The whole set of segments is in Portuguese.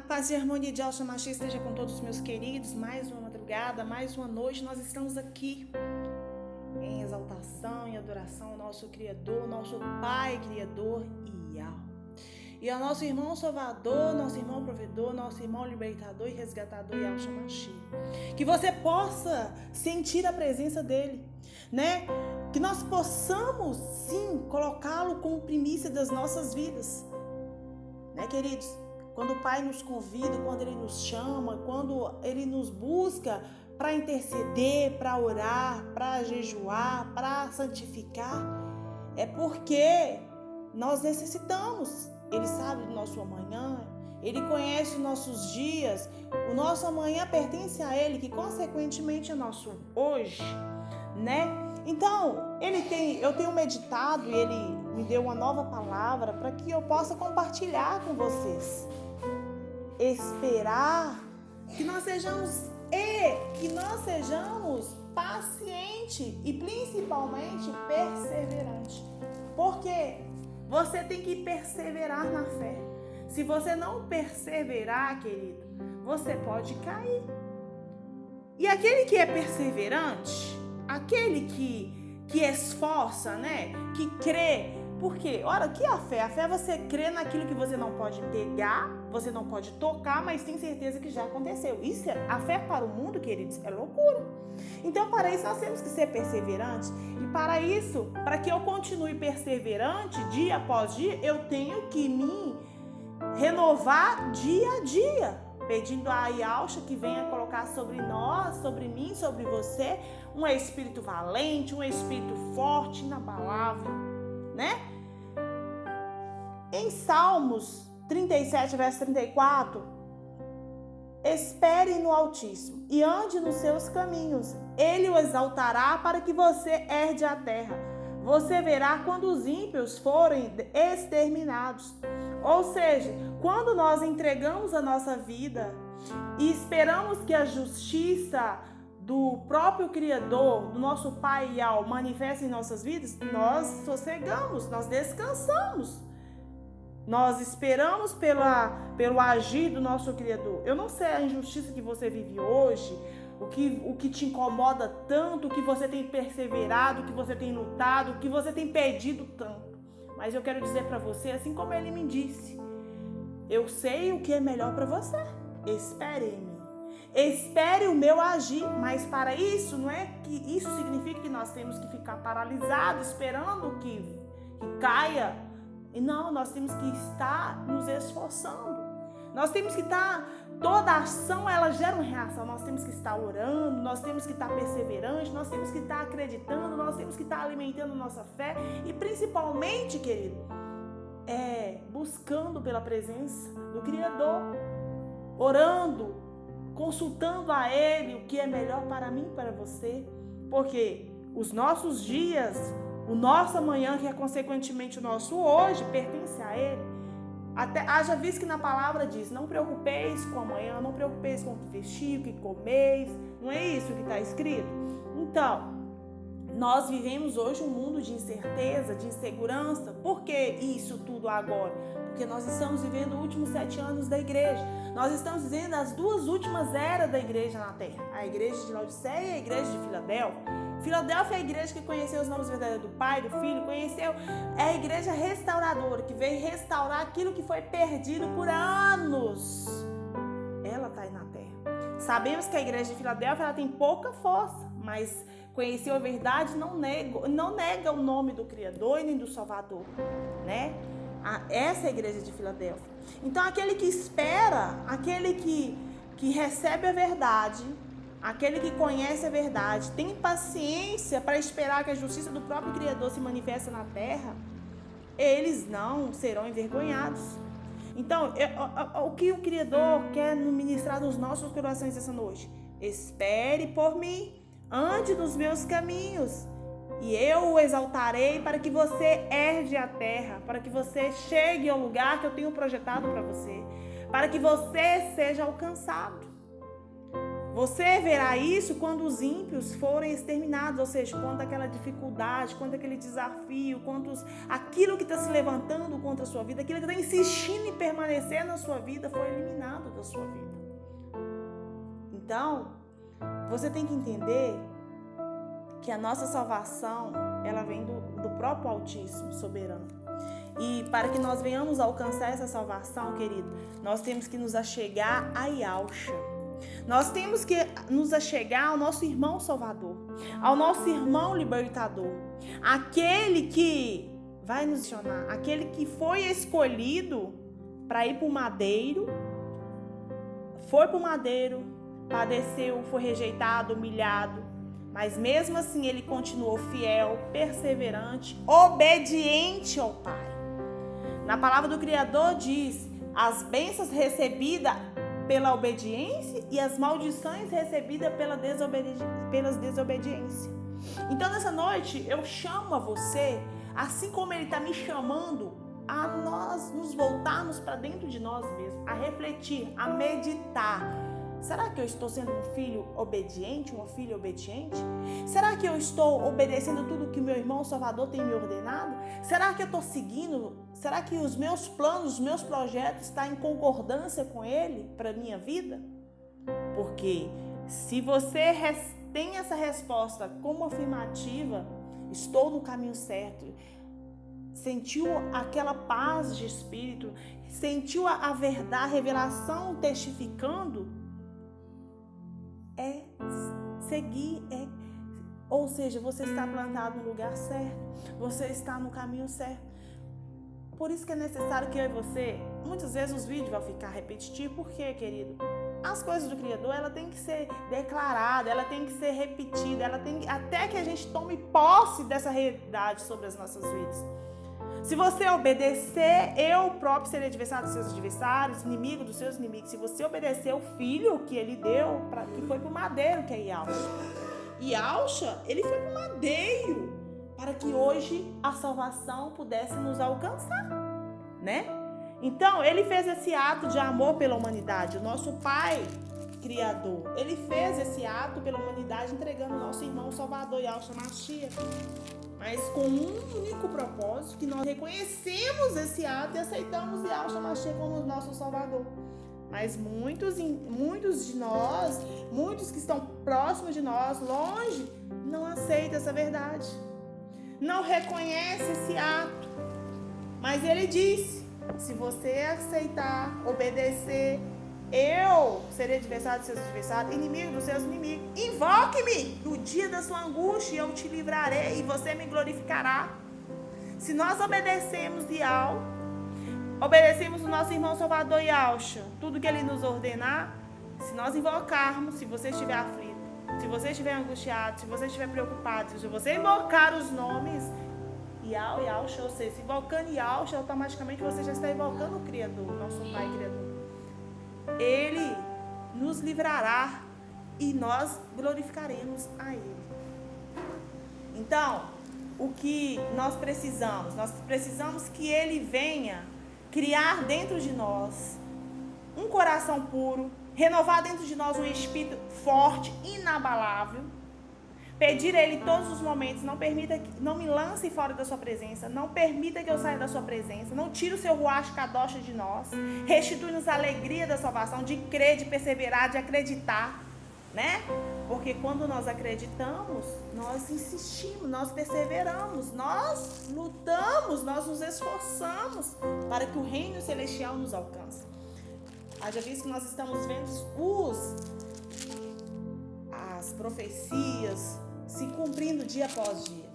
Paz e harmonia de Yahshua Mashiach esteja com todos os meus queridos. Mais uma madrugada, mais uma noite, nós estamos aqui em exaltação e adoração ao nosso Criador, nosso Pai Criador Yahweh. E ao nosso irmão Salvador, nosso irmão Provedor, nosso irmão Libertador e Resgatador Yahshua Mashiach. Que você possa sentir a presença dele, né? Que nós possamos, sim, colocá-lo como primícia das nossas vidas, né, queridos? Quando o Pai nos convida, quando Ele nos chama, quando Ele nos busca para interceder, para orar, para jejuar, para santificar, é porque nós necessitamos. Ele sabe do nosso amanhã, Ele conhece os nossos dias, o nosso amanhã pertence a Ele, que consequentemente é nosso hoje, né? Então, eu tenho meditado e Ele me deu uma nova palavra para que eu possa compartilhar com vocês. Esperar que nós sejamos pacientes e principalmente perseverantes. Porque você tem que perseverar na fé. Se você não perseverar, querido, você pode cair. E aquele que é perseverante, aquele que esforça, né? Que crê. Porque, olha, o que é a fé? A fé é você crer naquilo que você não pode pegar, você não pode tocar, mas tem certeza que já aconteceu. Isso a fé para o mundo, queridos, é loucura. Então, para isso, nós temos que ser perseverantes. E para isso, para que eu continue perseverante dia após dia, eu tenho que me renovar dia a dia, pedindo a Yahshua que venha colocar sobre nós, sobre mim, sobre você, um espírito valente, um espírito forte, inabalável, né? Em Salmos 37, verso 34, espere no Altíssimo e ande nos seus caminhos. Ele o exaltará para que você herde a terra. Você verá quando os ímpios forem exterminados. Ou seja, quando nós entregamos a nossa vida e esperamos que a justiça do próprio Criador, do nosso Pai Yahweh, manifeste em nossas vidas, nós sossegamos, nós descansamos. Nós esperamos pelo agir do nosso Criador. Eu não sei a injustiça que você vive hoje, o que te incomoda tanto, o que você tem perseverado, o que você tem lutado, o que você tem pedido tanto. Mas eu quero dizer para você, assim como ele me disse, eu sei o que é melhor para você. Espere em mim. Espere o meu agir. Mas para isso, não é que isso significa que nós temos que ficar paralisados, esperando que caia. E não, nós temos que estar nos esforçando. Nós temos que estar, toda ação ela gera uma reação. Nós temos que estar orando, nós temos que estar perseverantes, nós temos que estar acreditando, nós temos que estar alimentando nossa fé. E principalmente, querido, buscando pela presença do Criador, orando, consultando a Ele o que é melhor para mim e para você. Porque os nossos dias, o nosso amanhã, que é consequentemente o nosso hoje, pertence a Ele. Haja visto que na palavra diz, não preocupeis com amanhã, não preocupeis com o que vestir, o que comeis. Não é isso que está escrito? Então, nós vivemos hoje um mundo de incerteza, de insegurança. Por que isso tudo agora? Porque nós estamos vivendo os últimos 7 anos da igreja. Nós estamos vivendo as 2 últimas eras da igreja na terra. A igreja de Laodiceia e a igreja de Filadélfia. Filadélfia é a igreja que conheceu os nomes verdadeiros do Pai, do Filho, é a igreja restauradora, que veio restaurar aquilo que foi perdido por anos. Ela está aí na terra. Sabemos que a igreja de Filadélfia ela tem pouca força, mas conheceu a verdade e não nega o nome do Criador e nem do Salvador, né? Essa é a igreja de Filadélfia. Então, aquele que espera, aquele que recebe a verdade, aquele que conhece a verdade, tem paciência para esperar que a justiça do próprio Criador se manifeste na terra, eles não serão envergonhados. Então, o que o Criador quer ministrar nos nossos corações essa noite? Espere por mim, ande nos meus caminhos, e eu o exaltarei para que você herde a terra, para que você chegue ao lugar que eu tenho projetado para você, para que você seja alcançado. Você verá isso quando os ímpios forem exterminados, ou seja, quando aquela dificuldade, quando aquele desafio, quando aquilo que está se levantando contra a sua vida, aquilo que está insistindo em permanecer na sua vida, foi eliminado da sua vida. Então, você tem que entender que a nossa salvação, ela vem do próprio Altíssimo, soberano. E para que nós venhamos alcançar essa salvação, querido, nós temos que nos achegar a Yahshua. Nós temos que nos achegar ao nosso irmão Salvador, ao nosso irmão libertador, aquele que vai nos chamar, aquele que foi escolhido para ir para o madeiro, foi para o madeiro, padeceu, foi rejeitado, humilhado, mas mesmo assim ele continuou fiel, perseverante, obediente ao Pai. Na palavra do Criador diz, as bênçãos recebidas pela obediência e as maldições recebidas pelas desobediências. Então nessa noite eu chamo a você, assim como Ele está me chamando, a nós nos voltarmos para dentro de nós mesmos, a refletir, a meditar. Será que eu estou sendo um filho obediente, uma filha obediente? Será que eu estou obedecendo tudo que meu irmão Salvador tem me ordenado? Será que eu estou seguindo? Será que os meus planos, os meus projetos estão em concordância com Ele para a minha vida? Porque se você tem essa resposta como afirmativa, estou no caminho certo, sentiu aquela paz de espírito, sentiu a verdade, a revelação testificando, é seguir, ou seja, você está plantado no lugar certo, você está no caminho certo. Por isso que é necessário que eu e você, muitas vezes os vídeos vão ficar repetitivos, porque, querido, as coisas do Criador, ela tem que ser declarada, ela tem que ser repetida, até que a gente tome posse dessa realidade sobre as nossas vidas. Se você obedecer, eu próprio serei adversário dos seus adversários, inimigo dos seus inimigos. Se você obedecer o filho que ele deu, que foi para o madeiro, que é Yahshua. Yahshua, ele foi para o madeiro, para que hoje a salvação pudesse nos alcançar, né? Então, ele fez esse ato de amor pela humanidade. O nosso Pai Criador, ele fez esse ato pela humanidade, entregando o nosso irmão Salvador, Yahshua Mashiach. Mas com um único propósito, que nós reconhecemos esse ato e aceitamos Yahshua Mashiach como nosso Salvador. Mas muitos de nós, muitos que estão próximos de nós, longe, não aceitam essa verdade. Não reconhecem esse ato. Mas ele disse, se você aceitar, obedecer, eu serei adversário dos seus adversários, inimigo dos seus inimigos. Invoque-me no dia da sua angústia e eu te livrarei e você me glorificará. Se nós obedecemos obedecemos o nosso irmão Salvador Yahshua, tudo que ele nos ordenar, se nós invocarmos, se você estiver aflito, se você estiver angustiado, se você estiver preocupado, se você invocar os nomes Yahshua, ou seja, se invocando Yahshua, automaticamente você já está invocando o Criador, nosso Pai Criador. Ele nos livrará e nós glorificaremos a Ele. Então, o que nós precisamos? Nós precisamos que Ele venha criar dentro de nós um coração puro, renovar dentro de nós um espírito forte, inabalável. Pedir a Ele todos os momentos, não me lance fora da sua presença, não permita que eu saia da sua presença, não tire o seu ruach kadosh de nós, restitui-nos a alegria da salvação, de crer, de perseverar, de acreditar, né? Porque quando nós acreditamos, nós insistimos, nós perseveramos, nós lutamos, nós nos esforçamos para que o reino celestial nos alcance. Haja visto que nós estamos vendo as profecias se cumprindo dia após dia.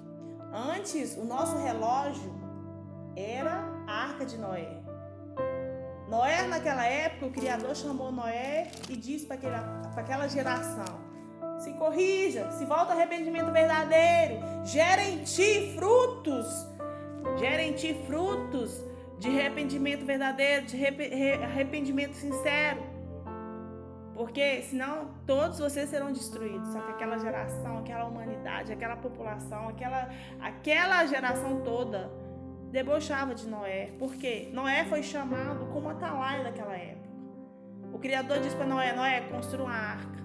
Antes, o nosso relógio era a Arca de Noé. Noé, naquela época, o Criador chamou Noé e disse para aquela geração: se corrija, se volta ao arrependimento verdadeiro, gera em ti frutos de arrependimento verdadeiro, de arrependimento sincero. Porque senão todos vocês serão destruídos. Só que aquela geração, aquela humanidade, aquela população, aquela geração toda debochava de Noé. Porque Noé foi chamado como atalaia daquela época. O Criador disse para Noé: Noé, construa uma arca.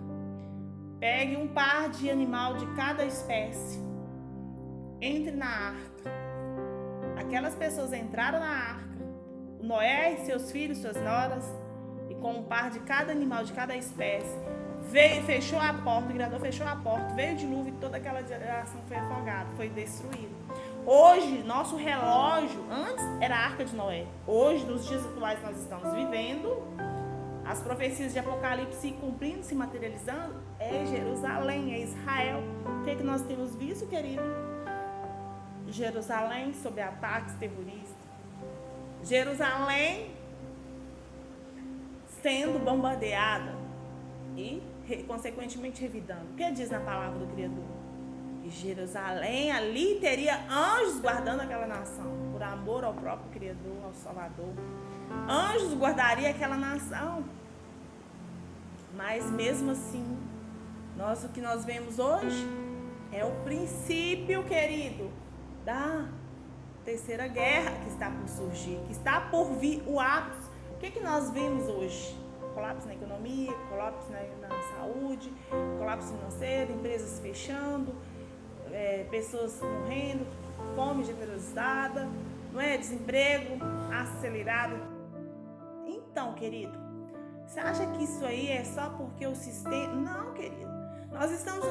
pegue um par de animal de cada espécie, entre na arca. Aquelas pessoas entraram na arca, Noé e seus filhos, suas noras, e com um par de cada animal de cada espécie, veio e fechou a porta, o Criador fechou a porta, veio o dilúvio e toda aquela geração foi afogada, foi destruída. Hoje, nosso relógio, antes era a arca de Noé, hoje, nos dias atuais nós estamos vivendo, as profecias de Apocalipse se cumprindo, se materializando, é Jerusalém, é Israel. O que é que nós temos visto, querido? Jerusalém sob ataques terroristas. Jerusalém sendo bombardeada e, consequentemente, revidando. O que diz na palavra do Criador? Que Jerusalém ali teria anjos guardando aquela nação, por amor ao próprio Criador, ao Salvador. Anjos guardaria aquela nação. Mas mesmo assim, o que nós vemos hoje é o princípio, querido, da terceira guerra que está por surgir, que está por vir o ápice. O que nós vemos hoje? Colapso na economia, colapso na saúde, colapso financeiro, empresas fechando, pessoas morrendo, fome generalizada, não é? Desemprego acelerado. Então, querido, você acha que isso aí é só porque o sistema... Não, querido. Nós estamos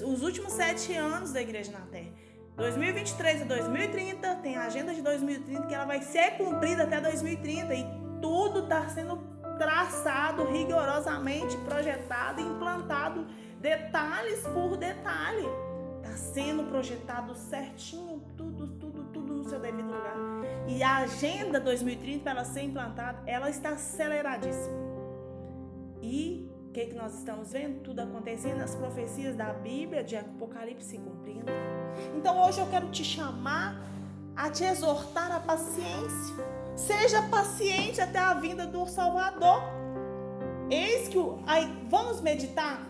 os últimos 7 anos da Igreja na Terra. 2023 a 2030, tem a agenda de 2030 que ela vai ser cumprida até 2030 e tudo está sendo traçado rigorosamente, projetado, implantado, detalhes por detalhe. Está sendo projetado certinho, tudo no seu devido lugar. E a agenda 2030, para ela ser implantada, ela está aceleradíssima. E o que nós estamos vendo? Tudo acontecendo, as profecias da Bíblia, de Apocalipse se cumprindo. Então hoje eu quero te chamar a te exortar a paciência. Seja paciente até a vinda do Salvador. Eis que vamos meditar.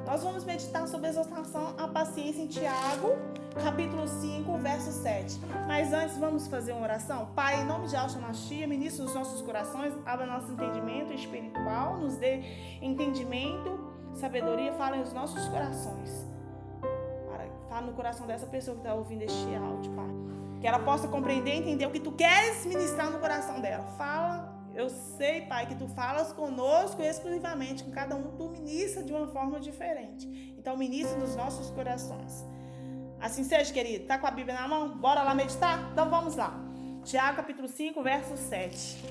Nós vamos meditar sobre a exortação à paciência em Tiago, capítulo 5, verso 7. Mas antes vamos fazer uma oração. Pai, em nome de Yahshua Mashiach, ministra nos nossos corações, abra nosso entendimento espiritual, nos dê entendimento, sabedoria, fala nos nossos corações. Fala no coração dessa pessoa que está ouvindo este áudio, Pai. Que ela possa compreender e entender o que Tu queres ministrar no coração dela. Fala, eu sei, Pai, que Tu falas conosco exclusivamente, com cada um Tu ministra de uma forma diferente. Então ministra nos nossos corações. Assim seja, querido. Tá com a Bíblia na mão? Bora lá meditar? Então vamos lá. Tiago, capítulo 5, verso 7.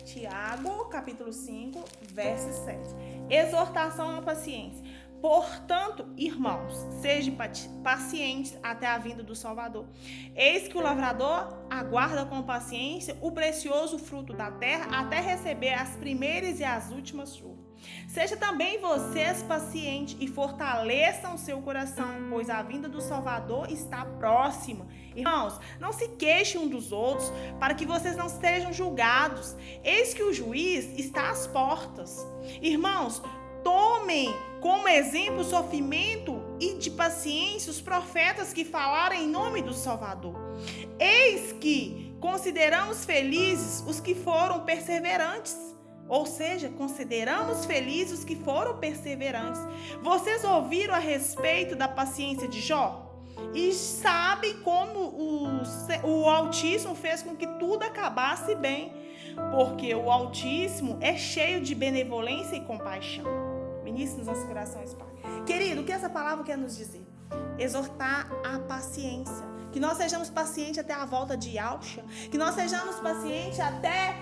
Tiago, capítulo 5, verso 7. Exortação à paciência. Portanto, irmãos, sejam pacientes até a vinda do Salvador. Eis que o lavrador aguarda com paciência o precioso fruto da terra até receber as primeiras e as últimas chuvas. Seja também vocês pacientes e fortaleçam seu coração, pois a vinda do Salvador está próxima. Irmãos, não se queixem uns dos outros, para que vocês não sejam julgados. Eis que o juiz está às portas. Irmãos, tomem como exemplo o sofrimento e de paciência os profetas que falaram em nome do Salvador. Eis que consideramos felizes os que foram perseverantes. Ou seja, consideramos felizes os que foram perseverantes. Vocês ouviram a respeito da paciência de Jó? E sabem como o Altíssimo fez com que tudo acabasse bem. Porque o Altíssimo é cheio de benevolência e compaixão. Ministre nos nossos corações, Pai. Querido, o que essa palavra quer nos dizer? Exortar a paciência. Que nós sejamos pacientes até a volta de Yahshua. Que nós sejamos pacientes até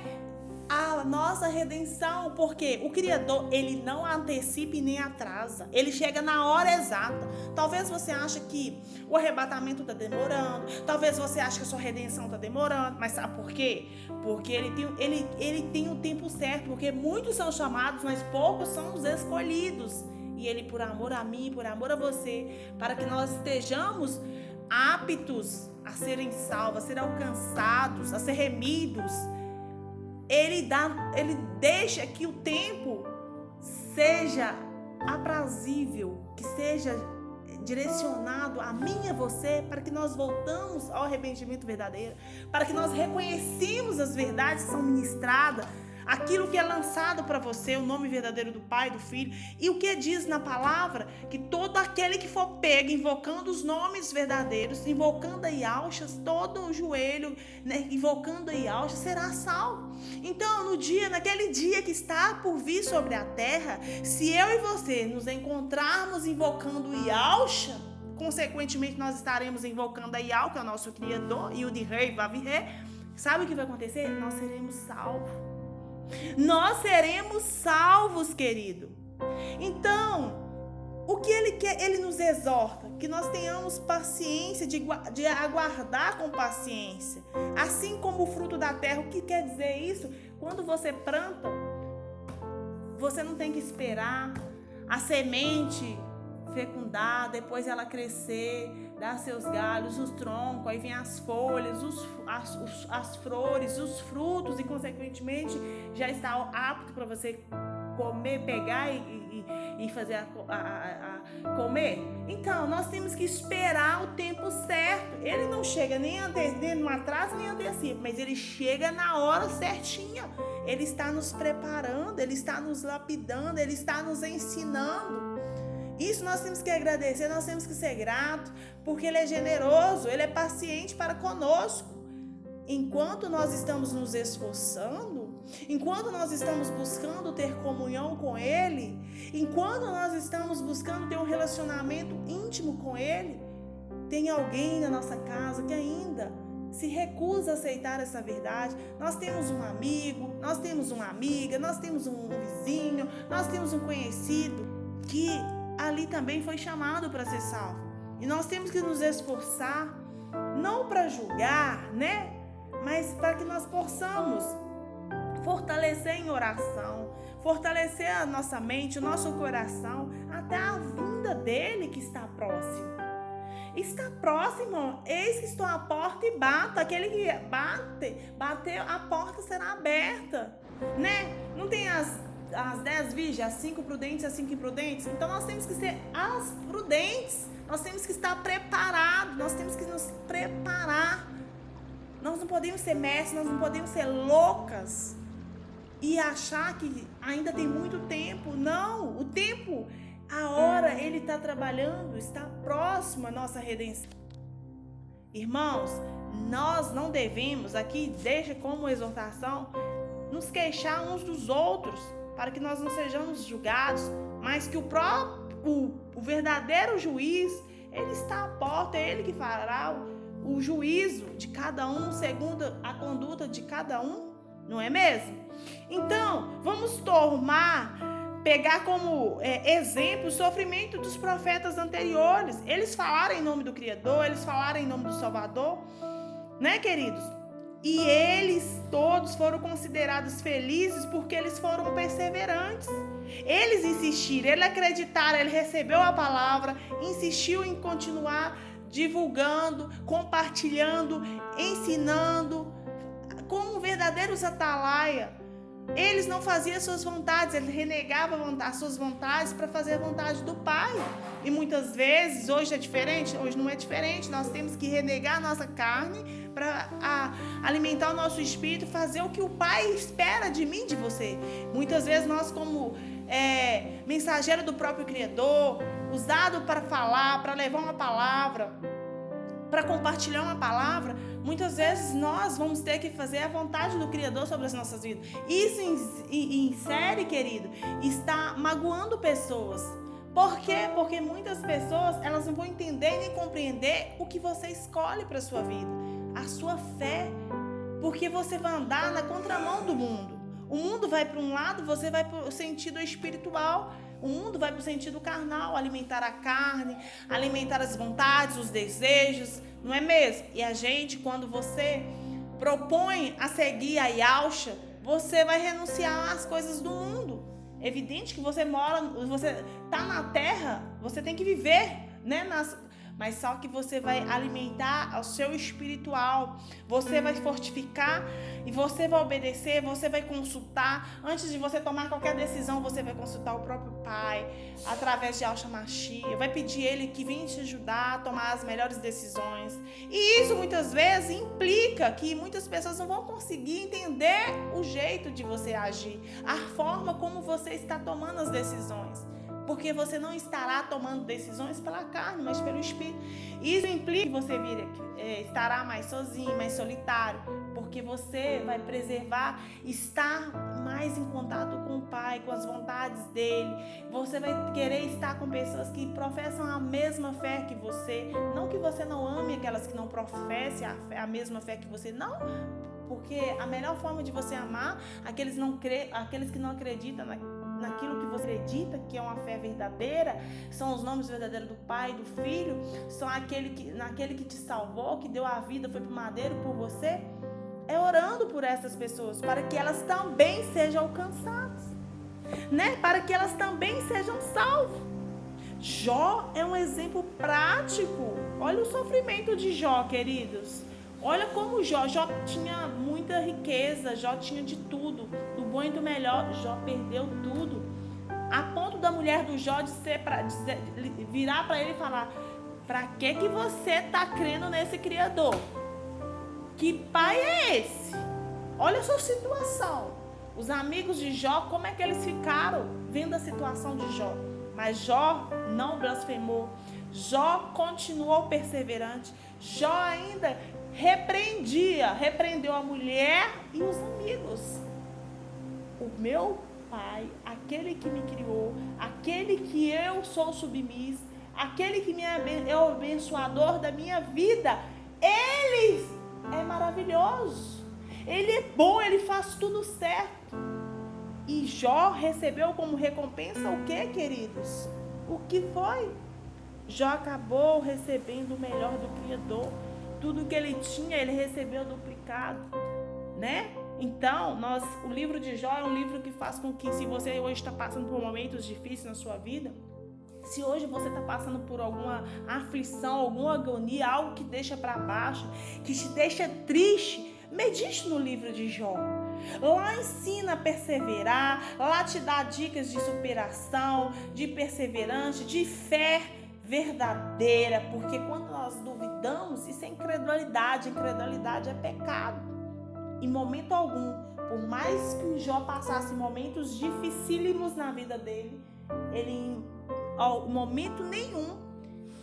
a nossa redenção. Porque o Criador, Ele não antecipa e nem atrasa. Ele chega na hora exata. Talvez você ache que o arrebatamento está demorando. Talvez você ache que a sua redenção está demorando. Mas sabe por quê? Porque ele tem o tempo certo. Porque muitos são chamados, mas poucos são os escolhidos. E Ele, por amor a mim, por amor a você, para que nós estejamos aptos a serem salvos, a serem alcançados, a ser remidos, Ele deixa que o tempo seja aprazível, que seja direcionado a mim e a você, para que nós voltamos ao arrependimento verdadeiro, para que nós reconhecemos as verdades que são ministradas, aquilo que é lançado para você, o nome verdadeiro do Pai, do Filho, e o que diz na palavra, que todo aquele que for pego invocando os nomes verdadeiros, invocando a Yahshua, todo o joelho, né, invocando a Yahshua, será salvo. Então, naquele dia que está por vir sobre a terra, se eu e você nos encontrarmos invocando o Yahshua, consequentemente nós estaremos invocando a Yahweh, que é o nosso Criador, e o de Rei, Vaviré. Sabe o que vai acontecer? Nós seremos salvos. Nós seremos salvos, querido. Então, o que ele quer? Ele nos exorta que nós tenhamos paciência, de aguardar com paciência. Assim como o fruto da terra. O que quer dizer isso? Quando você planta, você não tem que esperar a semente fecundar, depois ela crescer, dar seus galhos, os troncos, aí vem as folhas, as flores, os frutos, e consequentemente já está apto para você comer, pegar e fazer comer. Então, nós temos que esperar o tempo certo. Ele não chega nem no atraso, nem antecipa, mas ele chega na hora certinha. Ele está nos preparando, ele está nos lapidando, ele está nos ensinando. Isso nós temos que agradecer, nós temos que ser gratos, porque ele é generoso, ele é paciente para conosco. Enquanto nós estamos nos esforçando, enquanto nós estamos buscando ter comunhão com ele, enquanto nós estamos buscando ter um relacionamento íntimo com ele, tem alguém na nossa casa que ainda se recusa a aceitar essa verdade. Nós temos um amigo, nós temos uma amiga, nós temos um vizinho, nós temos um conhecido que ali também foi chamado para ser salvo. E nós temos que nos esforçar, não para julgar, né? Mas para que nós possamos fortalecer em oração, fortalecer a nossa mente, o nosso coração, até a vinda dele que está próximo. Está próximo, eis que estou à porta e bato. Aquele que bater, a porta será aberta, né? Não tem as 10 virgens, as 5 prudentes e as 5 imprudentes. Então nós temos que ser as prudentes, nós temos que estar preparados, nós temos que nos preparar. Nós não podemos ser mestres, nós não podemos ser loucas e achar que ainda tem muito tempo. Não, o tempo, a hora, ele está trabalhando, está próximo à nossa redenção. Irmãos, nós não devemos, aqui deixa como exortação, nos queixar uns dos outros, para que nós não sejamos julgados, mas que o verdadeiro juiz, ele está à porta, é ele que fará o juízo de cada um, segundo a conduta de cada um, não é mesmo? Então, vamos pegar como exemplo o sofrimento dos profetas anteriores. Eles falaram em nome do Criador, eles falaram em nome do Salvador, né, queridos? E eles todos foram considerados felizes porque eles foram perseverantes. Eles insistiram, eles acreditaram, ele recebeu a palavra, insistiu em continuar divulgando, compartilhando, ensinando, como verdadeiros atalaia. Eles não faziam suas vontades, eles renegavam as suas vontades para fazer a vontade do Pai. E muitas vezes, hoje é diferente? Hoje não é diferente. Nós temos que renegar a nossa carne para alimentar o nosso espírito, fazer o que o Pai espera de mim, de você. Muitas vezes nós, como mensageiro do próprio Criador, usado para falar, para levar uma palavra, para compartilhar uma palavra, muitas vezes nós vamos ter que fazer a vontade do Criador sobre as nossas vidas. Isso em série, querido, está magoando pessoas. Por quê? Porque muitas pessoas, elas não vão entender nem compreender o que você escolhe para a sua vida, a sua fé, porque você vai andar na contramão do mundo. O mundo vai para um lado, você vai para o sentido espiritual. O mundo vai para o sentido carnal, alimentar a carne, alimentar as vontades, os desejos, não é mesmo? E a gente, quando você propõe a seguir a Yahshua, você vai renunciar às coisas do mundo. É evidente que você está na terra, você tem que viver, né? Mas só que você vai alimentar o seu espiritual, você vai fortificar e você vai obedecer, você vai consultar. Antes de você tomar qualquer decisão, você vai consultar o próprio Pai, através de Yahshua Mashiach, vai pedir Ele que venha te ajudar a tomar as melhores decisões. E isso muitas vezes implica que muitas pessoas não vão conseguir entender jeito de você agir, a forma como você está tomando as decisões. Porque você não estará tomando decisões pela carne, mas pelo Espírito. Isso implica que você estará mais sozinho, mais solitário, porque você vai preservar, estar mais em contato com o Pai, com as vontades dele. Você vai querer estar com pessoas que professam a mesma fé que você. Não que você não ame aquelas que não professem a mesma fé que você, não. Porque a melhor forma de você amar aqueles que não acreditam naquilo que você acredita, que é uma fé verdadeira, são os nomes verdadeiros do Pai, do Filho, são naquele que te salvou, que deu a vida, foi pro madeiro por você, é orando por essas pessoas, para que elas também sejam alcançadas, né? Para que elas também sejam salvas. Jó é um exemplo prático. Olha o sofrimento de Jó, queridos. Olha como Jó tinha muita riqueza, Jó tinha de tudo, do bom e do melhor. Jó perdeu tudo, a ponto da mulher do Jó virar para ele e falar: para que você está crendo nesse Criador? Que pai é esse? Olha a sua situação. Os amigos de Jó, como é que eles ficaram vendo a situação de Jó? Mas Jó não blasfemou, Jó continuou perseverante, Jó ainda repreendeu a mulher e os amigos. O meu Pai, aquele que me criou, aquele que eu sou submisso, aquele que é o abençoador da minha vida, ele é maravilhoso, ele é bom, ele faz tudo certo. E Jó recebeu como recompensa o que, queridos? O que foi? Jó acabou recebendo o melhor do Criador. Tudo que ele tinha, ele recebeu duplicado, né? Então, o livro de Jó é um livro que faz com que, se você hoje está passando por momentos difíceis na sua vida, se hoje você está passando por alguma aflição, alguma agonia, algo que deixa para baixo, que te deixa triste, medite no livro de Jó. Lá ensina a perseverar, lá te dá dicas de superação, de perseverança, de fé verdadeira, porque quando nós duvidamos, isso é incredulidade é pecado. Em momento algum, por mais que o Jó passasse momentos dificílimos na vida dele, em momento nenhum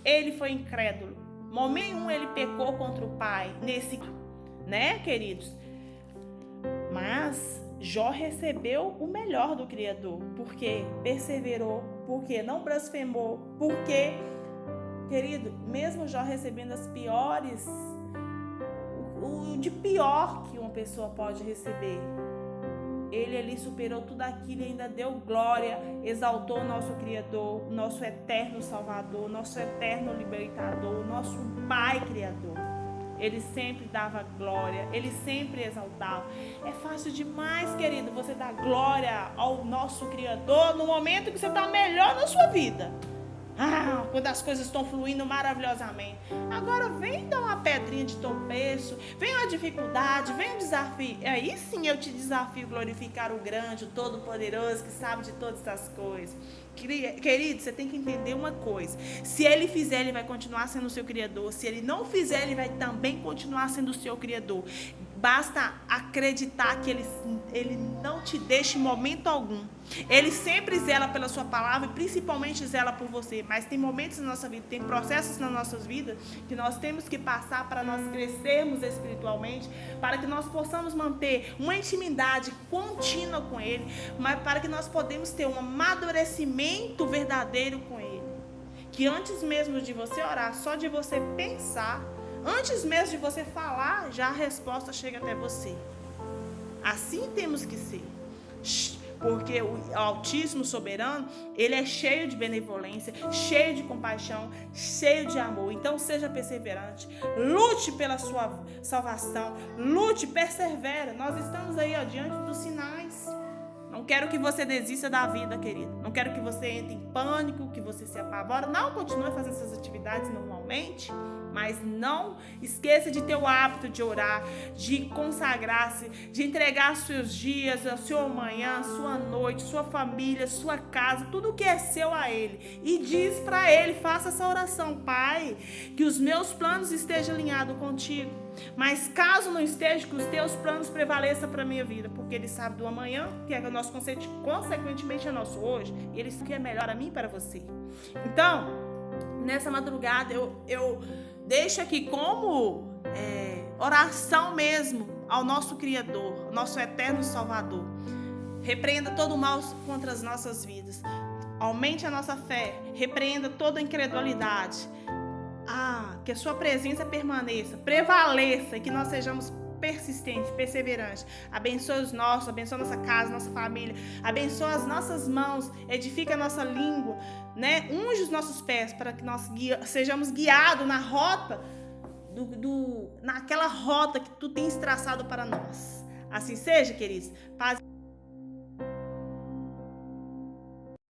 ele foi incrédulo, momento nenhum ele pecou contra o Pai, né, queridos? Mas Jó recebeu o melhor do Criador, porque perseverou, porque não blasfemou, porque, querido, mesmo Jó recebendo as piores, o de pior que uma pessoa pode receber, ele ali superou tudo aquilo e ainda deu glória, exaltou o nosso Criador, nosso eterno Salvador, nosso eterno Libertador, nosso Pai Criador. Ele sempre dava glória, ele sempre exaltava. É fácil demais, querido, você dar glória ao nosso Criador no momento que você está melhor na sua vida. Quando as coisas estão fluindo maravilhosamente. Agora vem dar uma pedrinha de tropeço, vem uma dificuldade, vem um desafio. Aí sim eu te desafio a glorificar o grande, o todo-poderoso, que sabe de todas essas coisas. Querido, você tem que entender uma coisa: se ele fizer, ele vai continuar sendo o seu Criador. Se ele não fizer, ele vai também continuar sendo o seu Criador. Basta acreditar que ele não te deixa em momento algum. Ele sempre zela pela sua palavra e principalmente zela por você. Mas tem momentos na nossa vida, tem processos nas nossas vidas que nós temos que passar para nós crescermos espiritualmente, para que nós possamos manter uma intimidade contínua com Ele, mas para que nós podemos ter um amadurecimento verdadeiro com Ele. Que antes mesmo de você orar, só de você pensar, antes mesmo de você falar, já a resposta chega até você. Assim temos que ser. Porque o Altíssimo Soberano, ele é cheio de benevolência, cheio de compaixão, cheio de amor. Então seja perseverante, lute pela sua salvação, lute, persevera. Nós estamos aí diante dos sinais. Não quero que você desista da vida, querido. Não quero que você entre em pânico, que você se apavora. Não, continue fazendo essas atividades normalmente. Mas não esqueça de ter o hábito de orar, de consagrar-se, de entregar seus dias, a sua manhã, a sua noite, sua família, sua casa, tudo que é seu a Ele. E diz para Ele, faça essa oração: Pai, que os meus planos estejam alinhados contigo. Mas caso não esteja, que os teus planos prevaleçam para a minha vida, porque Ele sabe do amanhã, que é o nosso, consequentemente é nosso hoje, e Ele sabe o que é melhor para mim e para você. Então, nessa madrugada, eu deixo aqui como oração mesmo ao nosso Criador, nosso eterno Salvador. Repreenda todo o mal contra as nossas vidas. Aumente a nossa fé. Repreenda toda a incredulidade. Que a sua presença permaneça, prevaleça e que nós sejamos persistentes, perseverantes. Abençoe os nossos, abençoe a nossa casa, nossa família. Abençoe as nossas mãos, edifica a nossa língua, né? Unge os nossos pés para que nós sejamos guiados na rota, naquela rota que tu tens traçado para nós. Assim seja, queridos. Paz.